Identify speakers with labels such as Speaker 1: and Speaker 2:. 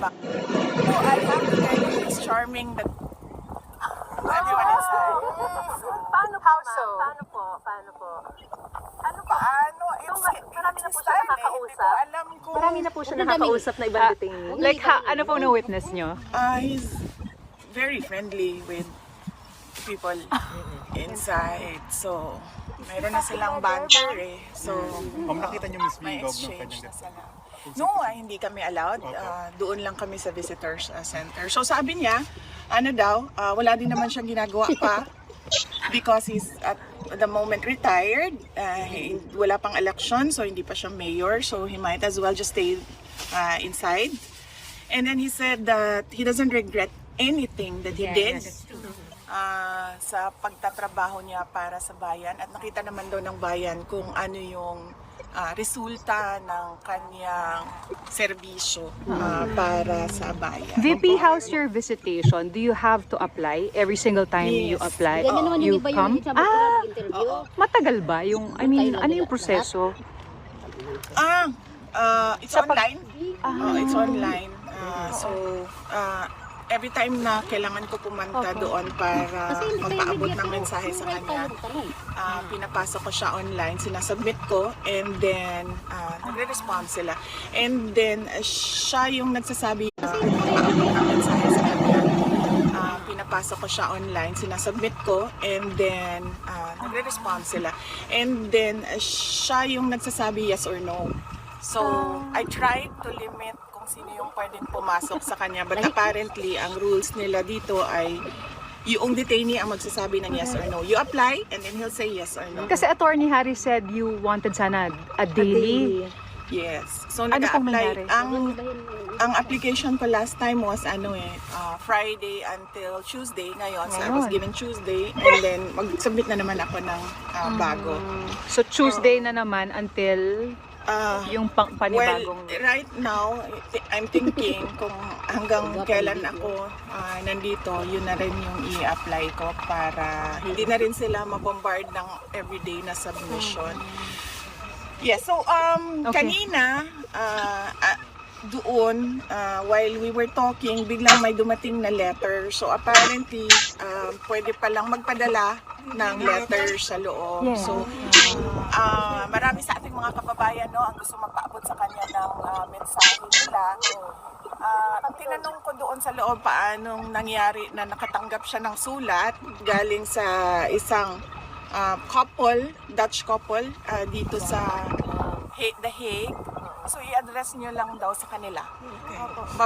Speaker 1: back. So I have to tell you, it's charming that everyone is there.
Speaker 2: Paano po, Paano po? Ano po? Marami na po siya nakakausap.
Speaker 1: Alam ko.
Speaker 2: Marami na po siya nakakausap na ibang detainee.
Speaker 3: Like, ano po na-witness nyo?
Speaker 1: He's very friendly with people inside. So, mayroon na silang banter eh. So,
Speaker 4: Nakita niyo mismo
Speaker 1: may
Speaker 4: yung loob ng
Speaker 1: exchange
Speaker 4: kanyang
Speaker 1: na sila. No, hindi kami allowed. Doon lang kami sa visitors center. So sabi niya, wala din naman siyang ginagawa pa because he's at the moment retired. Wala pang election, so hindi pa siya mayor. So he might as well just stay inside. And then he said that he doesn't regret anything that he did sa pagtatrabaho niya para sa bayan. At nakita naman daw ng bayan kung ano yung resulta ng kanyang serbisyo para sa bayan.
Speaker 3: VP, how's your visitation? Do you have to apply every single time you apply? You come? Matagal ba? Ano yung proseso?
Speaker 1: It's online. It's online. Every time na kailangan ko pumunta doon para magpaabot ng mensahe sa kanya, pinapasok ko siya online, sinasubmit ko, and then nagre-respond sila. And then siya yung nagsasabi magpaabot ng mensahe sa kanya, pinapasok ko siya online, sinasubmit ko, and then nagre-respond sila. And then siya yung nagsasabi yes or no. So I tried to limit sino yung pwedeng pumasok sa kanya. But apparently, ang rules nila dito ay yung detainee ang magsasabi ng yes or no. You apply and then he'll say yes or no.
Speaker 3: Kasi Attorney Harry said you wanted sana a daily.
Speaker 1: Yes. So
Speaker 3: Ano pong
Speaker 1: nag-apply.
Speaker 3: nangyari?
Speaker 1: Ang application ko last time was Friday until Tuesday. Ngayon, so I was given Tuesday and then mag-submit na naman ako ng bago.
Speaker 3: So Tuesday na naman until yung panibagong...
Speaker 1: Well, right now, I'm thinking kung hanggang kailan ako nandito, yun na rin yung i-apply ko para hindi na rin sila mabombard ng everyday na submission. Yeah, so kanina, doon, while we were talking, biglang may dumating na letter. So apparently, pwede palang magpadala ng letter sa loob.
Speaker 3: Yeah.
Speaker 1: So, marami sa ating mga kababayan ang gusto magpaabot sa kanya ng mensahe nila. Tinanong ko doon sa loob paanong nangyari na nakatanggap siya ng sulat galing sa isang couple, Dutch couple, dito sa The Hague. So i-address nyo lang daw sa kanila. Okay.